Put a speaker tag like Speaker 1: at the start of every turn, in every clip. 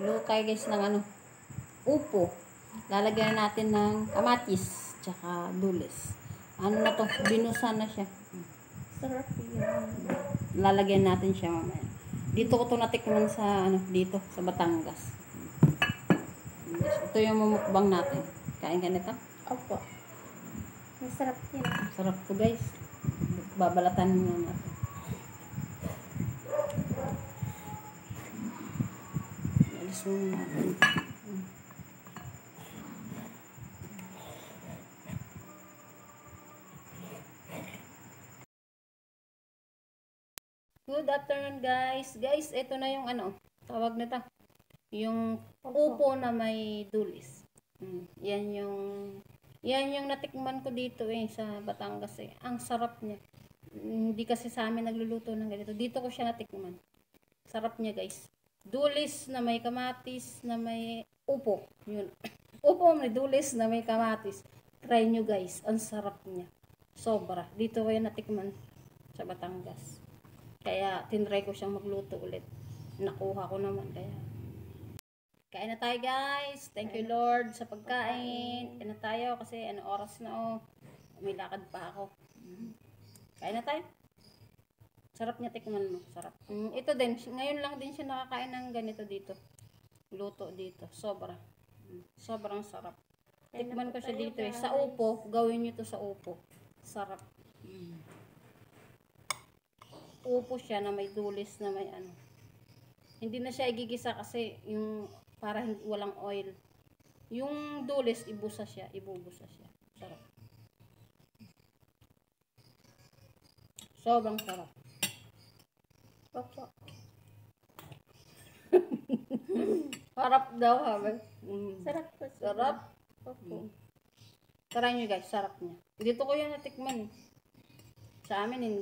Speaker 1: Luto tayo guys ng ano, upo. Lalagyan natin ng kamatis, tsaka dulis. Ano na to, binusa na siya.
Speaker 2: Sarap yan.
Speaker 1: Lalagyan natin siya mamaya. Dito ko to natikman sa, ano, dito, sa Batangas. Ito yung mumukbang natin. Kain ka nito?
Speaker 2: Opo. Masarap yan.
Speaker 1: Sarap to guys. Babalatan na natin. Alis muna natin. Good afternoon guys. Guys, ito na yung ano, tawag nito. Yung upo na may dulis. Yan yung natikman ko dito sa Batangas eh. Ang sarap niya. Hindi kasi sa amin nagluluto ng ganito. Dito ko siya natikman. Sarap niya guys. Dulis na may kamatis, na may upo. Yun. Upo may dulis na may kamatis. Try nyo guys. Ang sarap niya. Sobra. Dito ko yan natikman sa Batangas. Kaya tinry ko siyang magluto ulit. Nakuha ko naman. Kaya kain na tayo guys. Thank you Lord sa pagkain. Kain na tayo kasi ano oras na may lakad pa ako. Kain na tayo. Sarap niya, tikman mo. Sarap. Ito din. Ngayon lang din siya nakakain ng ganito dito. Luto dito. Sobra. Sobrang sarap. Tikman ko siya dito eh. Sa upo. Gawin nyo to sa upo. Sarap. Upo siya na may dulis na may ano. Hindi na siya igigisa kasi yung para walang oil. Yung dulis, ibubusa siya. Sarap. Sobrang sarap.
Speaker 2: Opo.
Speaker 1: Sarap daw, habi.
Speaker 2: Sarap po.
Speaker 1: Sarap.
Speaker 2: Opo.
Speaker 1: Try nyo guys, sarap niya. Dito ko yan natikman. Sa amin,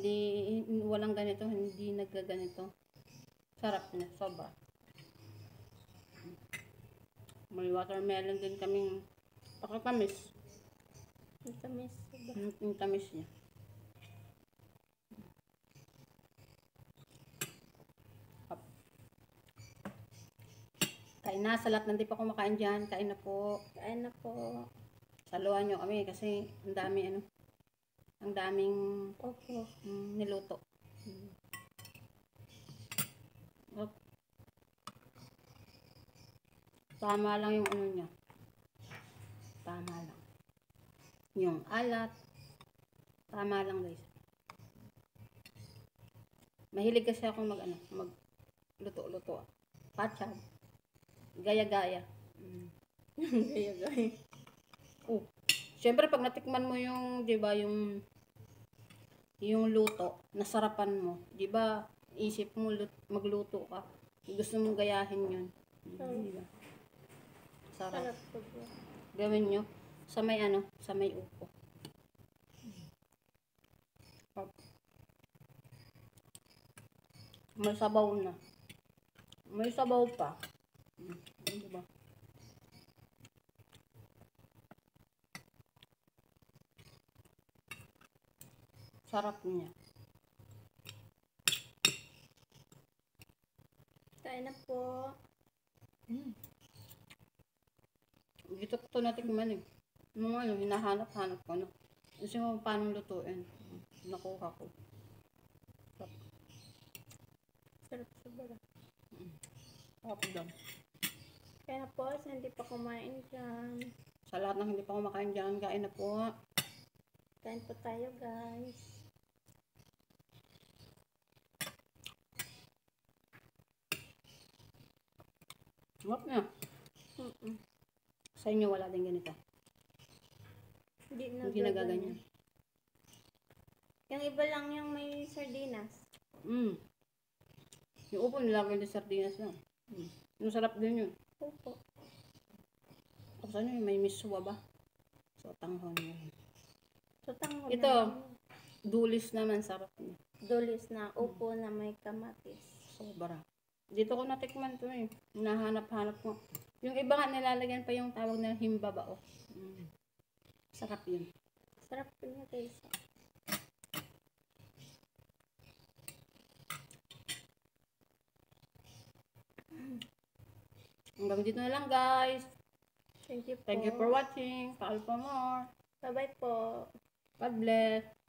Speaker 1: walang ganito, hindi nagkaganito. Sarap niya, sobra. May watermelon din kaming pakatamis.
Speaker 2: Ang tamis.
Speaker 1: Yung tamis niya. Kain na, sa lahat ng di pa kumakain dyan, kain na po.
Speaker 2: Kain na po.
Speaker 1: Saluhan nyo kami kasi ang daming
Speaker 2: Opo.
Speaker 1: niluto. Tama lang yung ano niya. Tama lang. Yung alat. Tama lang guys. Mahilig kasi ako magluto-luto. Patsyag. Gaya-gaya.
Speaker 2: Gaya-gaya.
Speaker 1: Siyempre pag natikman mo yung, 'di ba, yung luto, nasarapan mo, 'di ba? Isip mo magluto ka. Gusto mong gayahin 'yun. 'Di ba? Sarap. Gawin nyo sa may upo. May sabaw na. May sabaw pa. Diba? Sarap niya.
Speaker 2: Kain na po.
Speaker 1: Dito ko ito natikman eh. Hinahanap-hanap ko. Kasi mo paano lutuin. Nakuha ko.
Speaker 2: Sarap sobra.
Speaker 1: Sarap daw.
Speaker 2: Kaya po, sa hindi pa kumain dyan.
Speaker 1: Sa lahat ng hindi pa kumakain dyan, kain na po.
Speaker 2: Kain po tayo guys.
Speaker 1: Sarap na. Sa inyo wala din ganito. Hindi nagaganyan.
Speaker 2: Yung iba lang yung may sardinas.
Speaker 1: Yung upo nilagay ng sardinas na. Yung sarap din yun.
Speaker 2: Opo.
Speaker 1: Tapos ano yung may miswa ba? So, tanghon yun.
Speaker 2: So, tanghon
Speaker 1: ito,
Speaker 2: naman.
Speaker 1: Dulis naman, sarap niya.
Speaker 2: Dulis na upo na may kamatis.
Speaker 1: Sobra. Dito ko natikman to eh. Nahanap-hanap ko. Yung iba nga nilalagyan pa yung tawag na himbabao. Sarap yun.
Speaker 2: Sarap po niya guys.
Speaker 1: Hanggang dito na lang guys.
Speaker 2: Thank you po.
Speaker 1: Thank you for watching. Follow for more.
Speaker 2: Bye-bye po.
Speaker 1: God bless.